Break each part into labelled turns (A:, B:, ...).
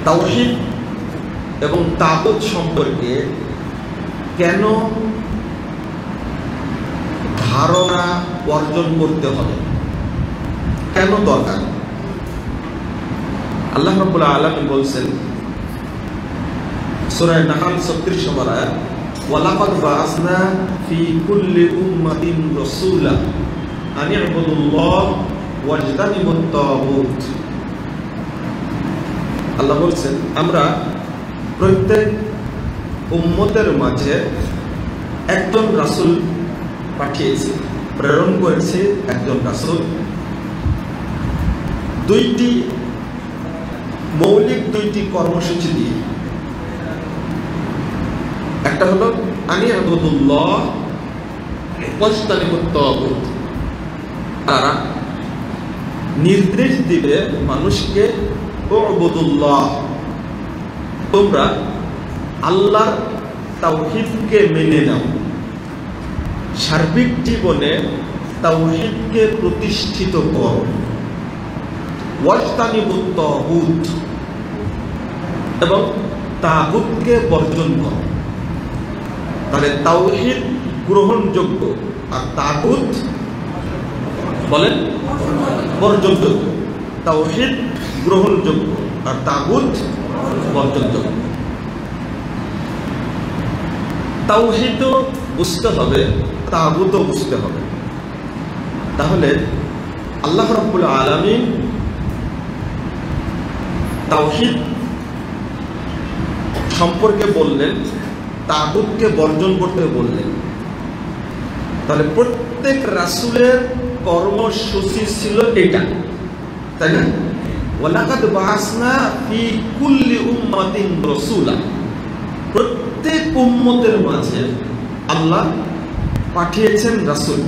A: তাওহীদ এবং তাগুত সম্পর্কে কেন ধারণা অর্জন করতে হবে, কেন দরকার? আল্লাহ রাব্বুল আলামিন বলছেন সূরা নাহল 36 নম্বর আয়াত, ওয়ালাকাদ বাআসনা ফি কুল্লি উম্মাতিন রাসূলা আন ইবুদুল্লাহ ওয়াজতানিবুত তাগুত। আল্লাহ বলছেন আমরা প্রত্যেক উম্মতের মাঝে একজন রাসূল পাঠিয়েছি, প্রেরণ করেছি একজন রাসূল। মৌলিক দুইটি কর্মসূচি দিয়ে, একটা হলো আনি আবুদুল্লাহ ওয়াজতানিবুত তাগুত, তারা নির্দেশ দিবে মানুষকে উবুদুল্লাহ, তোমরা আল্লাহর তাওহীদকে মেনে নাও, সার্বিক জীবনে তাওহীদকে প্রতিষ্ঠিত করো, ওয়াজতানিবুত তাগুত, এবং তাগুতকে বর্জন করো। তাহলে তাওহীদ গ্রহণযোগ্য আর তাগুত বলেন বর্জনযোগ্য। তাওহীদ গ্রহণযোগ্য আর তাগুত বর্জনযোগ্য। তাওহীদও বুঝতে হবে, তাগুতও বুঝতে হবে। তাহলে আল্লাহ রাব্বুল আলামিন তাওহীদ সম্পর্কে বললেন, তাগুতকে বর্জন করতে বললেন। তাহলে প্রত্যেক রাসূলের কর্মসূচি ছিল এটা, তাই না? ওয়ালাকাদ বাআসনা ফি কুল্লি উম্মাতিন রাসূলা, প্রত্যেক উম্মতের মাঝে আল্লাহ পাঠিয়েছেন রাসূল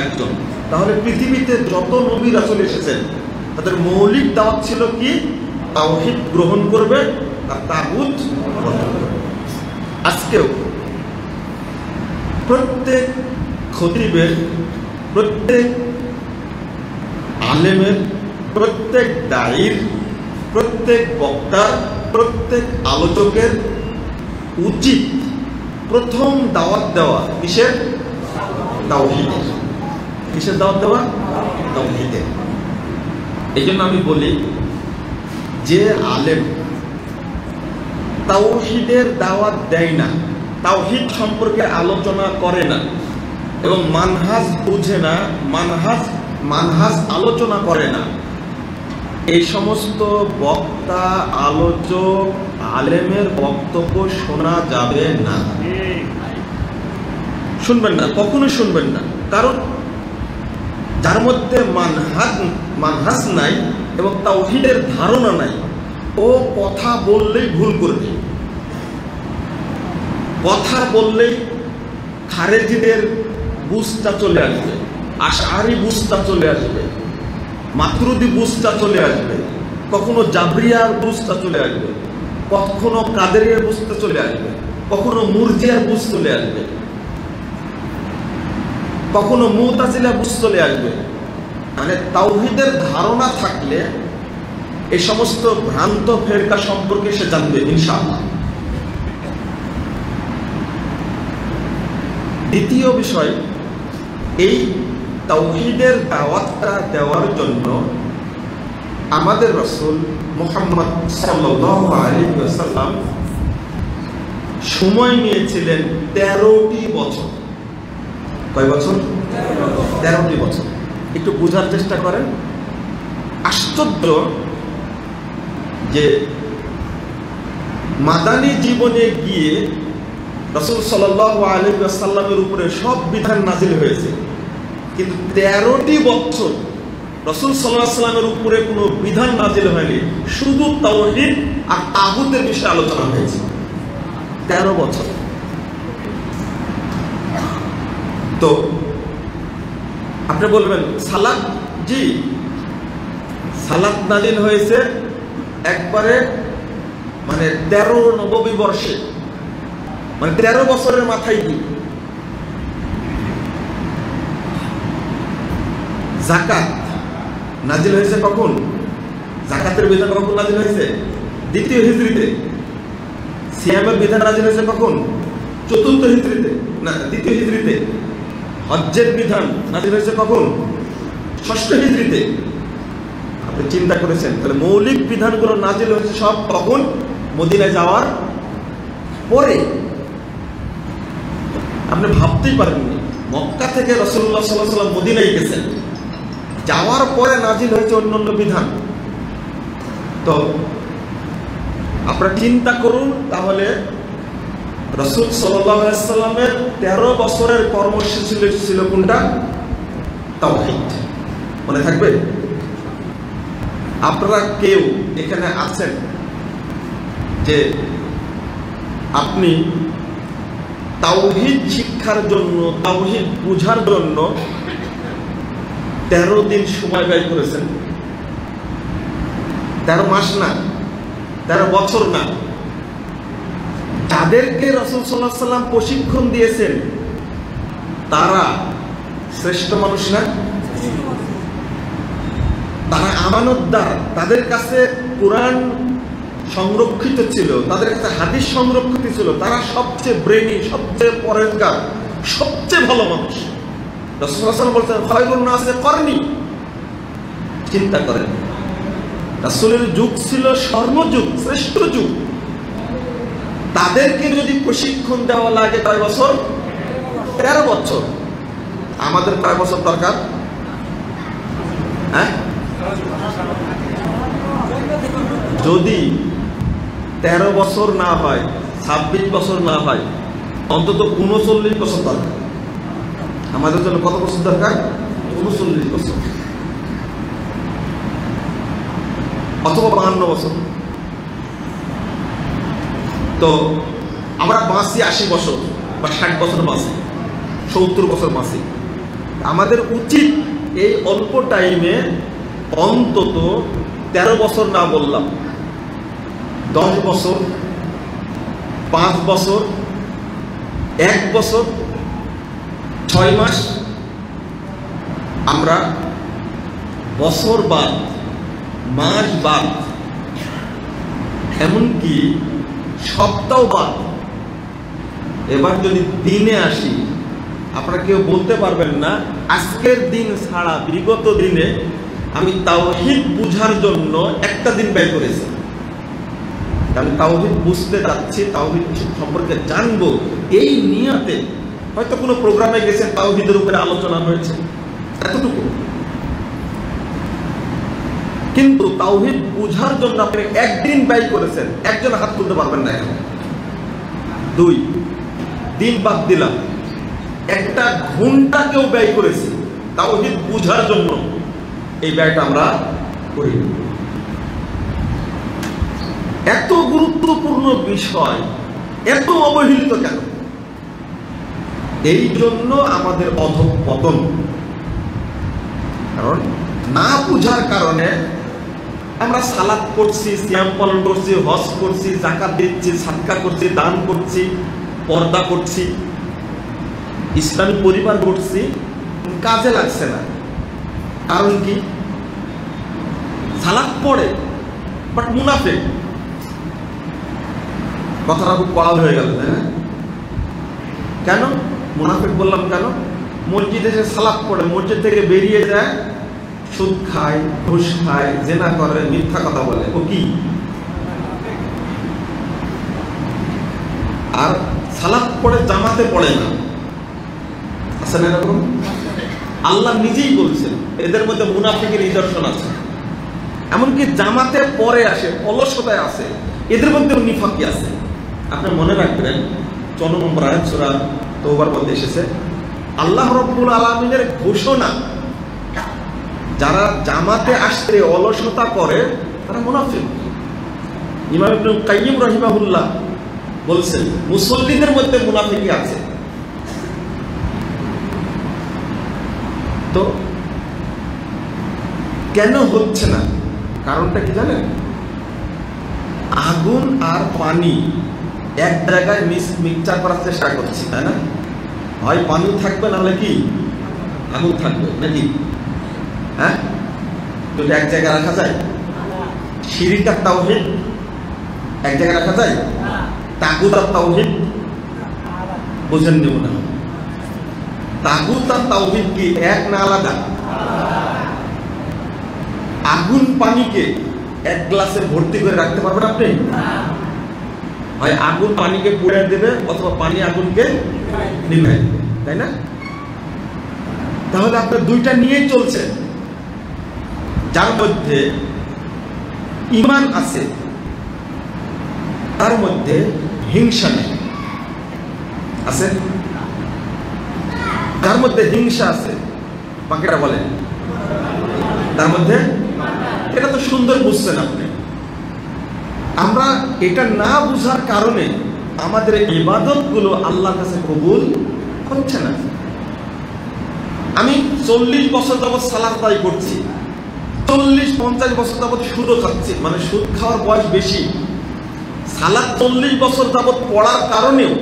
A: একজন। তাহলে পৃথিবীতে যত নবী রাসূল এসেছেন তাদের মৌলিক দাওয়াত ছিল কি? তাওহীদ গ্রহণ করবে আর তাগুত বর্জন করবে। আজকেও প্রত্যেক খতিবের, প্রত্যেক আলেমের, প্রত্যেক দায়ীর, প্রত্যেক বক্তার, প্রত্যেক আলোচকের উচিত প্রথম দাওয়াত দেওয়া কিসের? তাওহীদের। কিসের দাওয়াত দেওয়া? তাওহীদের। এই জন্য আমি বলি, যে আলেম তাওহীদের দাওয়াত দেয় না, তাওহীদ সম্পর্কে আলোচনা করে না এবং মানহাজ বুঝে না, মানহাজ আলোচনা করে না, এই সমস্ত বক্তা, আলোচক, আলেমের বক্তব্য শোনা যাবে না। শুনবেন না, কখনো শুনবেন না। কারণ যার মধ্যে মানহাজ নাই এবং তাওহীদের ধারণা নাই, ও কথা বললেই ভুল করবে, কথা বললেই খারেজিদের বুঝটা চলে আসবে, আশআরি বুঝটা চলে আসবে, মাতুরিদি বুঝটা চলে আসবে, কখনো জাবরিয়ার বুঝটা চলে আসবে, কখনো কাদেরিয়ার বুঝটা চলে আসবে, কখনো মুরজিয়ার বুঝ চলে আসবে, কখনো মুতাজিলা বুঝ চলে আসবে। মানে তাওহীদের ধারণা থাকলে এই সমস্ত ভ্রান্ত ফেরকা সম্পর্কে সে জানবে ইনশাআল্লাহ। দ্বিতীয় বিষয়, এই তাওহীদের দাওয়াতটা দেওয়ার জন্য আমাদের রাসূল মুহাম্মদ সাল্লাল্লাহু আলাইহি ওয়াসাল্লাম সময় নিয়েছিলেন 13টি বছর। কয় বছর? 13টি বছর। একটু বোঝার চেষ্টা করেন। আশ্চর্য যে মাদানী জীবনে গিয়ে রাসূল সাল্লাল্লাহু আলাইহি ওয়াসাল্লামের উপরে সব বিধান নাযিল হয়েছে, কিন্তু 13টি বছর রাসূল সাল্লাল্লাহু আলাইহি ওয়াসাল্লামের উপরে কোনো বিধান নাযিল হয়নি, শুধু তাওহীদ আর তাগুতের বিষয়ে আলোচনা হয়েছে। 13 বছর। তো আপনি বলবেন সালাত, জি সালাত নাযিল হয়েছে একবারে মানে 13 নববী বর্ষে, মানে 13 বছরের মাথায় কি। জাকাত নাযিল হয়েছে কখন? জাকাতের বিধান কখন নাযিল হয়েছে? দ্বিতীয় হিজরিতে। সিয়ামের বিধান নাযিল হয়েছে কখন? চতুর্থ হিজরিতে, না দ্বিতীয় হিজরিতে। হজ্জের বিধান নাযিল হয়েছে কখন? ষষ্ঠ হিজরিতে। আপনি চিন্তা করেছেন, তাহলে মৌলিক বিধানগুলো নাযিল হয়েছে সব তখন মদিনায় যাওয়ার পরে। আপনি ভাবতেই পারেননি মক্কা থেকে রাসূলুল্লাহ সাল্লাল্লাহু আলাইহি ওয়াসাল্লাম মদিনায় গেছেন, যাওয়ার পরে নাযিল হয়েছে অন্যান্য বিধান। তো আপনারা চিন্তা করুন, তাহলে রাসূল সাল্লাল্লাহু আলাইহি ওয়াসাল্লামের 13 বছরের কর্মসূচি ছিল কোনটা? তাওহীদ। মনে থাকবে? আপনারা কেউ এখানে আছেন যে আপনি তাওহীদ শিক্ষার জন্য, তাওহীদ বুঝার জন্য 13 দিন সময় ব্যয় করেছেন? 13 মাস না, 13 বছর না। যাদেরকে রাসূল সাল্লাল্লাহু আলাইহি ওয়াসাল্লাম প্রশিক্ষণ দিয়েছেন তারা শ্রেষ্ঠ মানুষ না? তারা আমানতদার, তাদের কাছে কোরআন সংরক্ষিত ছিল, তাদের কাছে হাদিস সংরক্ষিত ছিল, তারা সবচেয়ে ব্রেনি, সবচেয়ে পরেজগার, সবচেয়ে ভালো মানুষ। রাসূল সাল্লাল্লাহু আলাইহি ওয়াসাল্লাম বলতেন খায়রুন নাসি করনি। চিন্তা করেন, রাসূলের যুগ ছিল স্বর্ণযুগ, শ্রেষ্ঠ যুগ। তাদেরকে যদি প্রশিক্ষণ দেওয়া লাগে কয় বছর? 13 বছর। আমাদের কয় বছর দরকার? হ্যাঁ, যদি 13 বছর না হয়, 26 বছর না হয়, অন্তত 39 বছর দরকার। আমাদের জন্য কত বছর দরকার? 39 বছর, অথবা 52 বছর। তো আমরা বাঁচি 80 বছর বা 60 বছর বাঁচি, 70 বছর বাঁচি। আমাদের উচিত এই অল্প টাইমে অন্তত 13 বছর না বললাম, 10 বছর, 5 বছর, 1 বছর, 6 মাস, আমরা বছর বাদ, মাস বাদ, এমনকি সপ্তাহ বাদ। এবার যদি দিনে আসি, আপনারা কেউ বলতে পারবেন না আজকের দিন ছাড়া বিগত দিনে আমি তাওহীদ বুঝার জন্য একটা দিন ব্যয় করেছি। আমি তাওহীদ বুঝতে যাচ্ছি, তাওহীদ সম্পর্কে জানবো, এই নিয়তে হয়তো কোনো প্রোগ্রামে গেছেন, তাওহীদের উপরে আলোচনা হয়েছে, এতটুকু। কিন্তু তাওহীদ বুঝার জন্য আপনি একদিন ব্যয় করেছেন, একজন হাত তুলতে পারবেন না এখানে। 2 দিন বাদ দিলাম, একটা ঘন্টা কেউ ব্যয় করেছে তাওহীদ বুঝার জন্য, এই ব্যয়টা আমরা করি। এত গুরুত্বপূর্ণ বিষয় এত অবহেলিত কেন? এই জন্য আমাদের অধঃপতন। কারণ না বুঝার কারণে আমরা সালাত করছি, সিয়াম পালন করছি, হজ করছি, যাকাত দিচ্ছি, সাদকা করছি, দান করছি, পর্দা করছি, ইসলামী পরিবার করছি, কাজে লাগছে না। কারণ কি? সালাত পড়ে বাট মুনাফিক। কথাটা খুব কড়া হয়ে গেল, তাই না? কেন মুনাফিক বললাম? কেন? মসজিদে এসে সালাত পড়ে, মসজিদ থেকে বেরিয়ে যায়, সুদ খায়, ঘুষ খায়, জেনা করে, মিথ্যা কথা বলে, ও কি? আর সালাত পড়ে জামাতে পড়ে না। আছে না এরকম? আল্লাহ নিজেই বলছেন এদের মধ্যে মুনাফিকের নিদর্শন আছে। এমনকি জামাতে পরে আসে, অলসতায় আছে, এদের মধ্যেও নিফাকি আছে। আপনি মনে রাখবেন 4 নম্বর আয়াত সূরা তওবার মধ্যে এসেছে, আল্লাহ রাব্বুল আলামিনের ঘোষণা, যারা জামাতে আসতে অলসতা করে তারা মুনাফিক। ইমাম ইবনে কাইয়িম রাহিমাহুল্লাহ বলছেন মুসল্লিদের মধ্যে মুনাফিকি আছে। তো কেন হচ্ছে না? কারণটা কি জানেন? আগুন আর পানি এক জায়গায় মিক্সচার করার চেষ্টা করছি, তাই না? হয় পানি থাকবে, নাহলে কি আগুন থাকবে, নাকি? হ্যাঁ, যদি এক জায়গায় রাখা যায়। শিরক আর তাওহীদ এক জায়গায় রাখা যায়? তাগুত আর তাওহীদ বুঝেন নেব না। তাগুত আর তাওহীদ কি এক না আলাদা? আগুন পানিকে এক গ্লাসে ভর্তি করে রাখতে পারবেন আপনি? হয় আগুন পানিকে পুড়ে দেবে অথবা পানি আগুনকে নিভায় দেবে, তাই না? তাহলে আপনার দুইটা নিয়েই চলছে। যার মধ্যে ঈমান আছে তার মধ্যে হিংসা নেই, আছে? যার মধ্যে হিংসা আছে বাকিটা বলেন তার মধ্যে, এটা তো সুন্দর বুঝছেন আপনি। আমরা এটা না বুঝার কারণে আমাদের ইবাদতগুলো আল্লাহর কাছে কবুল হচ্ছে না। আমি 40 বছর যাবৎ সালাত আদায় করছি, 40-50 বছর যাবৎ সুদও খাচ্ছি, মানে সুদ খাওয়ার বয়স বেশি। সালাত 40 বছর যাবৎ পড়ার কারণেও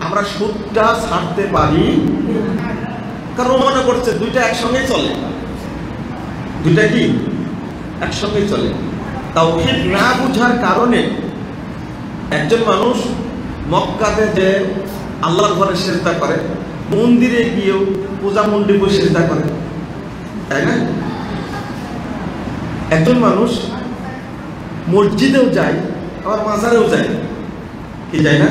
A: আমরা সুদটা ছাড়তে পারি, কারণ মনে করছে দুইটা একসঙ্গেই চলে। দুইটা কি একসঙ্গেই চলে। তাওহীদ না বুঝার কারণে একজন মানুষ মক্কাতে যে আল্লাহর ঘরে সিজদা করে, মন্দিরে গিয়েও পূজা মণ্ডপে সিজদা করে, তাই না? একজন মানুষ মসজিদেও যায় আবার মাজারেও যায়, কি যায় না?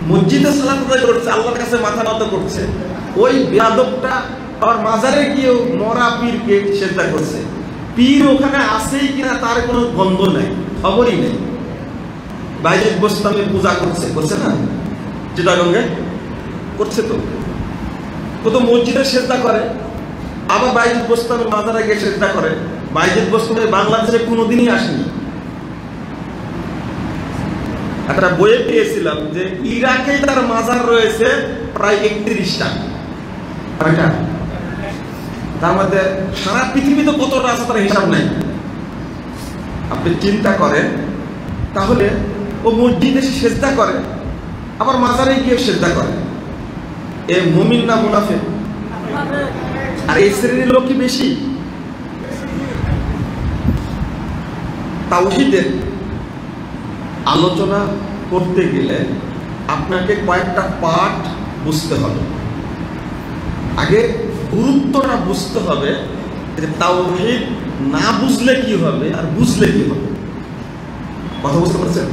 A: মসজিদে সালাত আদায় করছে, আল্লাহর কাছে মাথা নত করছে, ওই বেয়াদবটা আবার মাজারে গিয়েও মরা পীরকে সিজদা করছে। পীর ওখানে আছেই কিনা তার কোনো গন্ধ নাই, খবরই নেই। বাইজিদ বোস্তামি পূজা করছে না চিটাগঙ্গে? করছে তো। কত মসজিদে সিজদা করে, আবার বাইজিদ বোস্তামি মাজারে গিয়ে সিজদা করে। বাইজিদ বোস্তামি বাংলাদেশে কোনোদিনই আসেনি। একটা বইয়ে পেয়েছিলাম যে ইরাকে তার মাজার রয়েছে প্রায় 31টা। কয়টা? তার মধ্যে সারা পৃথিবীতে কতটা আছে তার হিসাব নাই। আপনি চিন্তা করেন, তাহলে ও মসজিদে সিজদা করে আবার মাজারে গিয়ে সিজদা করে, এ মুমিন না মুনাফিক? আর এই শ্রেণীর লোক কি বেশি? তাওহীদের আলোচনা করতে গেলে আপনাকে কয়েকটা পার্ট বুঝতে হবে। আগে গুরুত্বটা বুঝতে হবে যে তাওহীদ না বুঝলে কি হবে আর বুঝলে কি হবে। কথা বুঝতে পারছেন?